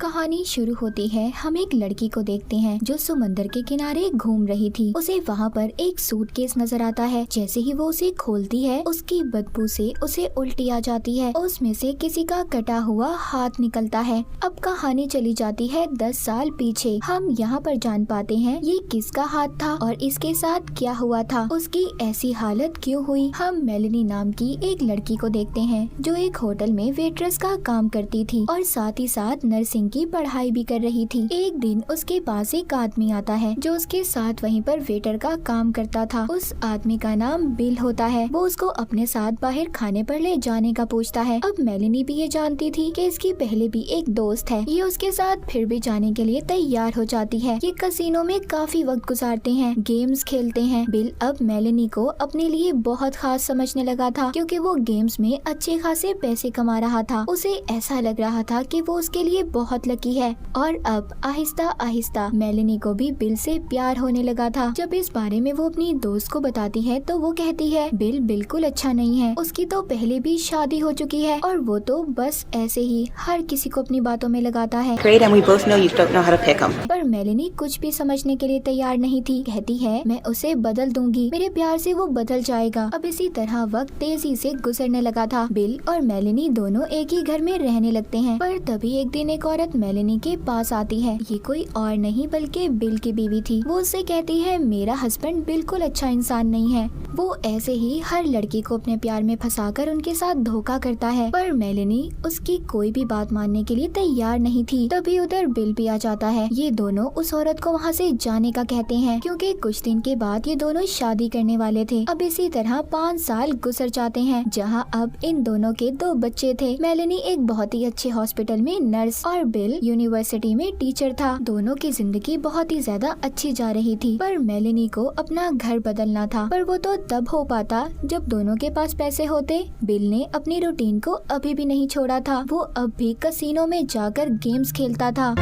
कहानी शुरू होती है। हम एक लड़की को देखते हैं जो समंदर के किनारे घूम रही थी। उसे वहाँ पर एक सूटकेस नजर आता है। जैसे ही वो उसे खोलती है उसकी बदबू से उसे उल्टी आ जाती है। उसमें से किसी का कटा हुआ हाथ निकलता है। अब कहानी चली जाती है 10 साल पीछे। हम यहाँ पर जान पाते हैं ये किसका हाथ था और इसके साथ क्या हुआ था, उसकी ऐसी हालत क्यों हुई। हम मेलेनी नाम की एक लड़की को देखते हैं जो एक होटल में वेट्रेस का काम करती थी और साथ ही साथ नर्सिंग की पढ़ाई भी कर रही थी। एक दिन उसके पास एक आदमी आता है जो उसके साथ वहीं पर वेटर का काम करता था। उस आदमी का नाम बिल होता है। वो उसको अपने साथ बाहर खाने पर ले जाने का पूछता है। अब मेलेनी भी ये जानती थी कि इसकी पहले भी एक दोस्त है। ये उसके साथ फिर भी जाने के लिए तैयार हो जाती है। ये कसिनो में काफी वक्त गुजारते हैं, गेम्स खेलते हैं। बिल अब मेलेनी को अपने लिए बहुत खास समझने लगा था क्योंकि वो गेम्स में अच्छे खासे पैसे कमा रहा था। उसे ऐसा लग रहा था कि वो उसके लिए बहुत लकी है। और अब आहिस्ता आहिस्ता मेलेनी को भी बिल से प्यार होने लगा था। जब इस बारे में वो अपनी दोस्त को बताती है तो वो कहती है बिल बिल्कुल अच्छा नहीं है, उसकी तो पहले भी शादी हो चुकी है और वो तो बस ऐसे ही हर किसी को अपनी बातों में लगाता है। पर मेलेनी कुछ भी समझने के लिए तैयार नहीं थी। कहती है मैं उसे बदल दूंगी, मेरे प्यार से वो बदल जाएगा। अब इसी तरह वक्त तेजी से गुजरने लगा था। बिल और मेलेनी दोनों एक ही घर में रहने लगते हैं। पर तभी एक दिन एक औरत मेलेनी के पास आती है। ये कोई और नहीं बल्कि बिल की बीवी थी। वो उससे कहती है मेरा हस्बैंड बिल्कुल अच्छा इंसान नहीं है, वो ऐसे ही हर लड़की को अपने प्यार में फंसाकर उनके साथ धोखा करता है। पर मेलेनी उसकी कोई भी बात मानने के लिए तैयार नहीं थी। तभी उधर बिल भी आ जाता है। ये दोनों उस औरत को वहाँ से जाने का कहते हैं क्योंकि कुछ दिन के बाद ये दोनों शादी करने वाले थे। अब इसी तरह 5 साल गुजर जाते हैं जहाँ अब इन दोनों के 2 बच्चे थे। मेलेनी एक बहुत ही अच्छे हॉस्पिटल में नर्स और बिल यूनिवर्सिटी में टीचर था। दोनों की जिंदगी बहुत ही ज्यादा अच्छी जा रही थी। पर मेलेनी को अपना घर बदलना था, पर वो तो तब हो पाता जब दोनों के पास पैसे होते। बिल ने अपनी रूटीन को अभी भी नहीं छोड़ा था। वो अब भी कसिनो में जाकर गेम्स खेलता था।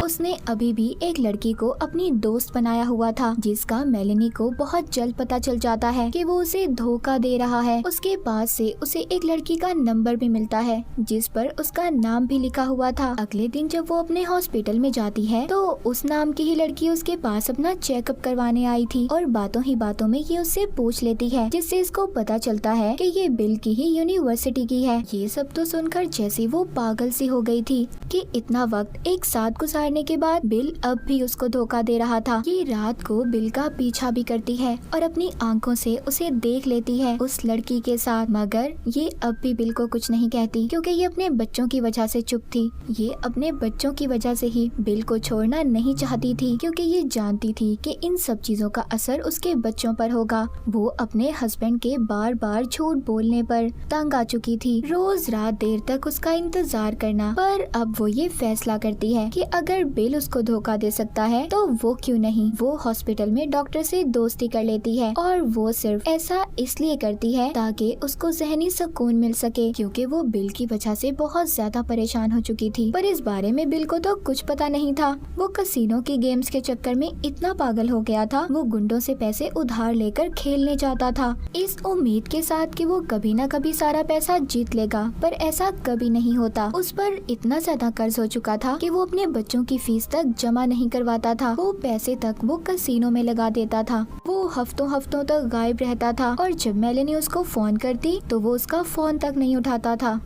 उसने अभी भी एक लड़की को अपनी दोस्त बनाया हुआ था जिसका मेलेनी को बहुत जल्द पता चल जाता है कि वो उसे धोखा दे रहा है। उसके पास से उसे एक लड़की का नंबर भी मिलता है जिस पर उसका नाम भी लिखा हुआ था। अगले दिन जब वो अपने हॉस्पिटल में जाती है तो उस नाम की ही लड़की उसके पास अपना चेकअप करवाने आई थी और बातों ही बातों में ये उससे पूछ लेती है जिससे इसको पता चलता है कि ये बिल की ही यूनिवर्सिटी की है। ये सब तो सुनकर जैसी वो पागल सी हो गई थी कि इतना वक्त एक साथ गुजारने के बाद बिल अब भी उसको धोखा दे रहा था। ये रात को बिल का पीछा भी करती है और अपनी आंखों से उसे देख लेती है उस लड़की के साथ। मगर ये अब भी बिल को कुछ नहीं कहती क्योंकि ये अपने बच्चों की वजह से चुप थी। ये अपने बच्चों की वजह से ही बिल को छोड़ना नहीं चाहती थी क्योंकि ये जानती थी कि इन सब चीजों का असर उसके बच्चों पर होगा। वो अपने हस्बैंड के बार बार झूठ बोलने पर तंग आ चुकी थी, रोज रात देर तक उसका इंतजार करना। पर अब वो ये फैसला करती है कि अगर बिल उसको धोखा दे सकता है तो वो क्यों नहीं। वो हॉस्पिटल में डॉक्टर से दोस्ती कर लेती है और वो सिर्फ ऐसा इसलिए करती है ताकि उसको ज़हनी सुकून मिल सके क्योंकि वो बिल की वजह से बहुत ज्यादा परेशान हो चुकी थी। पर इस बारे में बिल को तो कुछ पता नहीं था। वो कसिनो की गेम्स के चक्कर में इतना पागल हो गया था, वो गुंडों से पैसे उधार लेकर खेलने जाता था इस उम्मीद के साथ कि वो कभी न कभी सारा पैसा जीत लेगा। पर ऐसा कभी नहीं होता। उस पर इतना ज्यादा कर्ज हो चुका था कि वो अपने बच्चों की फीस तक जमा नहीं करवाता था। वो पैसे तक वो कसिनो में लगा देता था। वो हफ्तों हफ्तों तक गायब रहता था और जब मेलेनी उसको फोन करती तो वो उसका फोन तक नहीं उठाता था।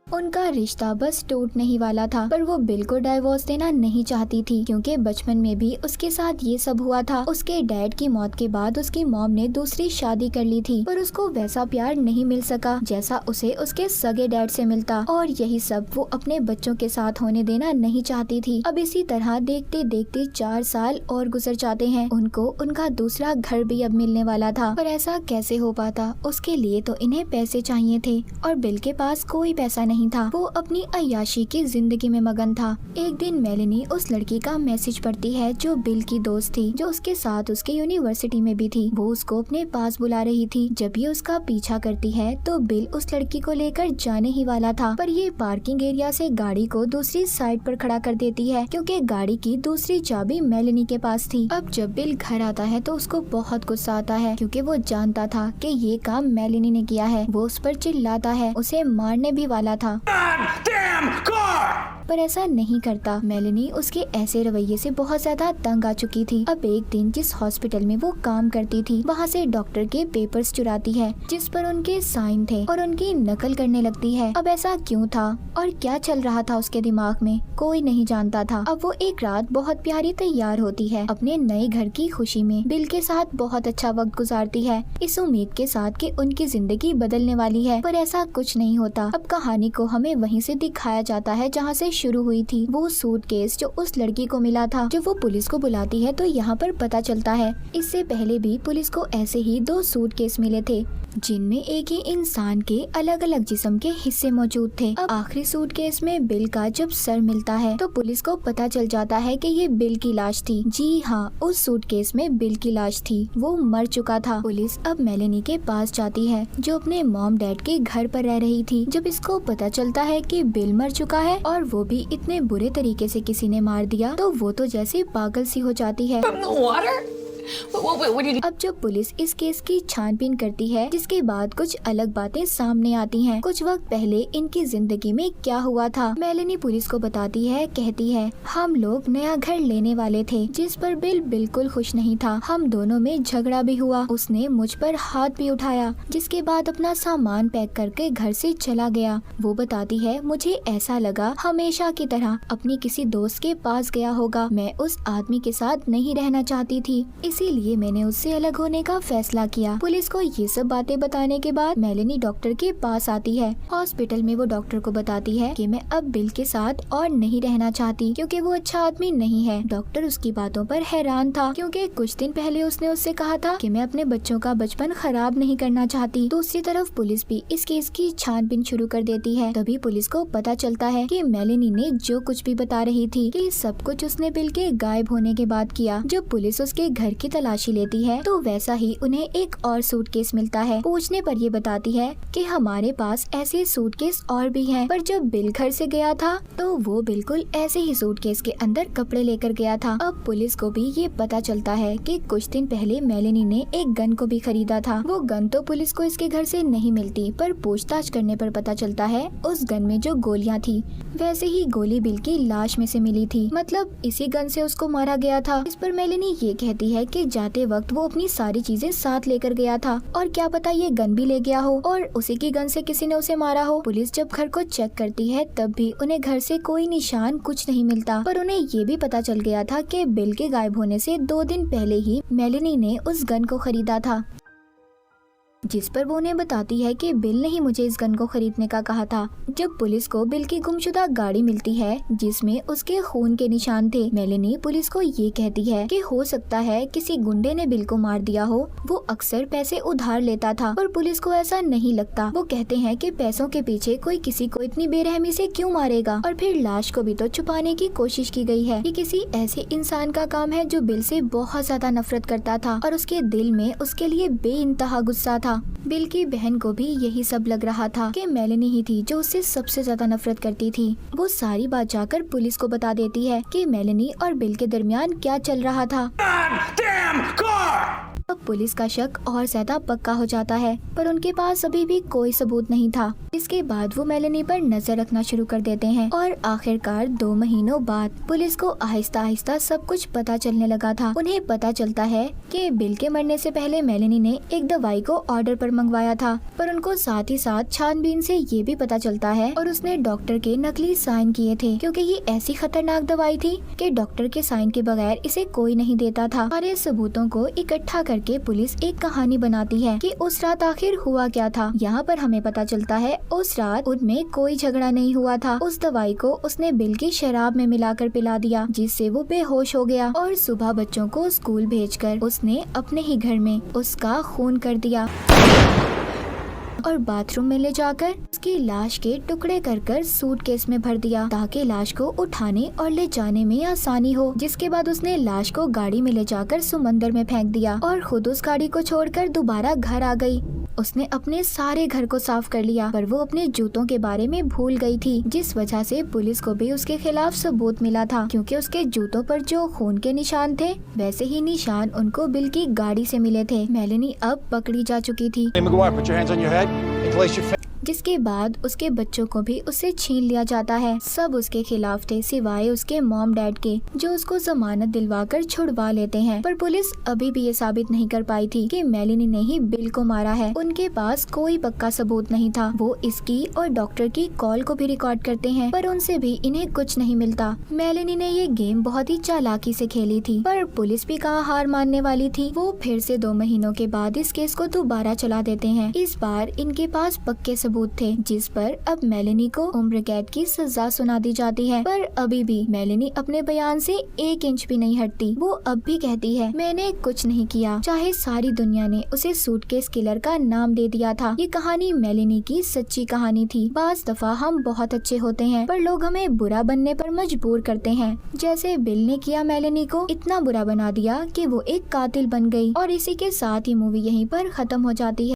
उनका रिश्ता बस टूटने ही वाला था। पर वो बिल को डाइवोर्स देना नहीं चाहती थी क्योंकि बचपन में भी उसके साथ ये सब हुआ था। उसके डैड की मौत के बाद उसकी मॉम ने दूसरी शादी कर ली थी पर उसको वैसा प्यार नहीं मिल सका जैसा उसे उसके सगे डैड से मिलता और यही सब वो अपने बच्चों के साथ होने देना नहीं चाहती थी। अब इसी तरह देखते देखते 4 साल और गुजर जाते हैं। उनको उनका दूसरा घर भी अब मिलने वाला था पर ऐसा कैसे हो पाता। उसके लिए तो इन्हें पैसे चाहिए थे और बिल के पास कोई पैसा नहीं था। वो अपनी अय्याशी की जिंदगी में मगन था। एक दिन मेलेनी उस लड़की का मैसेज पढ़ती है जो बिल की दोस्त थी, जो उसके साथ उसके यूनिवर्सिटी में भी थी। वो उसको अपने पास बुला रही थी। जब ये उसका पीछा करती है तो बिल उस लड़की को लेकर जाने ही वाला था पर ये पार्किंग एरिया से गाड़ी को दूसरी साइड पर खड़ा कर देती है क्योंकि गाड़ी की दूसरी चाबी मेलेनी के पास थी। अब जब बिल घर आता है तो उसको बहुत गुस्सा आता है क्योंकि वो जानता था कि ये काम मेलेनी ने किया है। वो उस पर चिल्लाता है, उसे मारने भी वाला था था, पर ऐसा नहीं करता। मेलेनी उसके ऐसे रवैये से बहुत ज्यादा तंग आ चुकी थी। अब एक दिन जिस हॉस्पिटल में वो काम करती थी वहाँ से डॉक्टर के पेपर्स चुराती है जिस पर उनके साइन थे और उनकी नकल करने लगती है। अब ऐसा क्यों था और क्या चल रहा था उसके दिमाग में, कोई नहीं जानता था। अब वो एक रात बहुत प्यारी तैयार होती है अपने नए घर की खुशी में, बिल के साथ बहुत अच्छा वक्त गुजारती है इस उम्मीद के साथ कि उनकी जिंदगी बदलने वाली है, पर ऐसा कुछ नहीं होता। अब कहानी को हमें वहीं से दिखाया जाता है जहाँ से शुरू हुई थी। वो सूटकेस जो उस लड़की को मिला था, जब वो पुलिस को बुलाती है तो यहाँ पर पता चलता है इससे पहले भी पुलिस को ऐसे ही 2 सूटकेस मिले थे जिनमें एक ही इंसान के अलग अलग जिस्म के हिस्से मौजूद थे। अब आखिरी सूटकेस में बिल का जब सर मिलता है तो पुलिस को पता चल जाता है कि ये बिल की लाश थी। जी हाँ, उस सूटकेस में बिल की लाश थी, वो मर चुका था। पुलिस अब मेलेनी के पास जाती है जो अपने मॉम डैड के घर पर रह रही थी। जब इसको पता चलता है कि बिल मर चुका है और वो भी इतने बुरे तरीके से किसी ने मार दिया तो वो तो जैसे पागल सी हो जाती है। अब जब पुलिस इस केस की छानबीन करती है जिसके बाद कुछ अलग बातें सामने आती हैं। कुछ वक्त पहले इनकी जिंदगी में क्या हुआ था, मेलेनी पुलिस को बताती है। कहती है हम लोग नया घर लेने वाले थे जिस पर बिल बिल्कुल खुश नहीं था। हम दोनों में झगड़ा भी हुआ, उसने मुझ पर हाथ भी उठाया जिसके बाद अपना सामान पैक करके घर से चला गया। वो बताती है मुझे ऐसा लगा हमेशा की तरह अपनी किसी दोस्त के पास गया होगा। मैं उस आदमी के साथ नहीं रहना चाहती थी, इसीलिए मैंने उससे अलग होने का फैसला किया। पुलिस को ये सब बातें बताने के बाद मेलेनी डॉक्टर के पास आती है। हॉस्पिटल में वो डॉक्टर को बताती है कि मैं अब बिल के साथ और नहीं रहना चाहती क्योंकि वो अच्छा आदमी नहीं है। डॉक्टर उसकी बातों पर हैरान था क्योंकि कुछ दिन पहले उसने उससे कहा था कि मैं अपने बच्चों का बचपन खराब नहीं करना चाहती। दूसरी तरफ पुलिस भी इस केस की छानबीन शुरू कर देती है। तभी पुलिस को पता चलता है कि मेलेनी ने जो कुछ भी बता रही थी कि सब कुछ उसने बिल के गायब होने के बाद किया। जब पुलिस उसके घर की तलाशी लेती है तो वैसा ही उन्हें एक और सूटकेस मिलता है। पूछने पर ये बताती है कि हमारे पास ऐसे सूटकेस और भी हैं, पर जब बिल घर से गया था तो वो बिल्कुल ऐसे ही सूटकेस के अंदर कपड़े लेकर गया था। अब पुलिस को भी ये पता चलता है कि कुछ दिन पहले मेलेनी ने एक गन को भी खरीदा था। वो गन तो पुलिस को इसके घर से नहीं मिलती, पर पूछताछ करने पर पता चलता है उस गन में जो गोलियां थी वैसे ही गोली बिल की लाश में से मिली थी, मतलब इसी गन से उसको मारा गया था। इस पर मेलेनी ये कहती है कि जाते वक्त वो अपनी सारी चीजें साथ लेकर गया था और क्या पता ये गन भी ले गया हो और उसी की गन से किसी ने उसे मारा हो। पुलिस जब घर को चेक करती है तब भी उन्हें घर से कोई निशान कुछ नहीं मिलता, पर उन्हें ये भी पता चल गया था कि बिल के गायब होने से 2 दिन पहले ही मेलेनी ने उस गन को खरीदा था, जिस पर वो उन्हें बताती है कि बिल ने ही मुझे इस गन को खरीदने का कहा था। जब पुलिस को बिल की गुमशुदा गाड़ी मिलती है जिसमें उसके खून के निशान थे, मेलेनी पुलिस को ये कहती है कि हो सकता है किसी गुंडे ने बिल को मार दिया हो। वो अक्सर पैसे उधार लेता था, पर पुलिस को ऐसा नहीं लगता। वो कहते हैं कि पैसों के पीछे कोई किसी को इतनी बेरहमी से क्यों मारेगा, और फिर लाश को भी तो छुपाने की कोशिश की गई है। ये किसी ऐसे इंसान का काम है जो बिल से बहुत ज्यादा नफरत करता था और उसके दिल में उसके लिए बेइंतहा गुस्सा था। बिल की बहन को भी यही सब लग रहा था कि मेलेनी ही थी जो उससे सबसे ज्यादा नफरत करती थी। वो सारी बात जाकर पुलिस को बता देती है कि मेलेनी और बिल के दरमियान क्या चल रहा था। अब पुलिस का शक और ज्यादा पक्का हो जाता है, पर उनके पास अभी भी कोई सबूत नहीं था। इसके बाद वो मेलेनी पर नजर रखना शुरू कर देते हैं और आखिरकार 2 महीनों बाद पुलिस को आहिस्ता आहिस्ता सब कुछ पता चलने लगा था। उन्हें पता चलता है कि बिल के मरने से पहले मेलेनी ने एक दवाई को ऑर्डर पर मंगवाया था, पर उनको साथ ही साथ छानबीन से ये भी पता चलता है और उसने डॉक्टर के नकली साइन किए थे क्योंकि ये ऐसी खतरनाक दवाई थी कि डॉक्टर के साइन के बगैर इसे कोई नहीं देता था। सारे सबूतों को इकट्ठा करके पुलिस एक कहानी बनाती है कि उस रात आखिर हुआ क्या था। यहाँ पर हमें पता चलता है उस रात उनमें कोई झगड़ा नहीं हुआ था। उस दवाई को उसने बिल की शराब में मिलाकर पिला दिया जिससे वो बेहोश हो गया और सुबह बच्चों को स्कूल भेजकर उसने अपने ही घर में उसका खून कर दिया और बाथरूम में ले जाकर उसकी लाश के टुकड़े कर सूटकेस में भर दिया ताकि लाश को उठाने और ले जाने में आसानी हो। जिसके बाद उसने लाश को गाड़ी में ले जाकर समंदर में फेंक दिया और खुद उस गाड़ी को छोड़कर दोबारा घर आ गई। उसने अपने सारे घर को साफ कर लिया, पर वो अपने जूतों के बारे में भूल गई थी, जिस वजह से पुलिस को भी उसके खिलाफ सबूत मिला था क्योंकि उसके जूतों पर जो खून के निशान थे वैसे ही निशान उनको बिल की गाड़ी से मिले थे। मेलेनी अब पकड़ी जा चुकी थी। जिसके बाद उसके बच्चों को भी उससे छीन लिया जाता है। सब उसके खिलाफ थे सिवाय उसके मॉम डैड के, जो उसको जमानत दिलवाकर छुड़वा लेते हैं। पर पुलिस अभी भी ये साबित नहीं कर पाई थी कि मेलेनी ने ही बिल को मारा है। उनके पास कोई पक्का सबूत नहीं था। वो इसकी और डॉक्टर की कॉल को भी रिकॉर्ड करते हैं, पर उनसे भी इन्हें कुछ नहीं मिलता। मेलेनी ने ये गेम बहुत ही चालाकी से खेली थी, पर पुलिस भी कहाँ हार मानने वाली थी। वो फिर से 2 महीनों के बाद इस केस को दोबारा चला देते हैं। इस बार इनके पास पक्के सबूत थे, जिस पर अब मेलेनी को उम्र कैद की सजा सुना दी जाती है। पर अभी भी मेलेनी अपने बयान से 1 इंच भी नहीं हटती। वो अब भी कहती है, मैंने कुछ नहीं किया, चाहे सारी दुनिया ने उसे सूटकेस किलर का नाम दे दिया था। ये कहानी मेलेनी की सच्ची कहानी थी। बाज दफा हम बहुत अच्छे होते हैं, पर लोग हमें बुरा बनने पर मजबूर करते हैं, जैसे बिल ने किया। मेलेनी को इतना बुरा बना दिया कि वो एक कातिल बन गई। और इसी के साथ ही मूवी यहीं पर खत्म हो जाती है।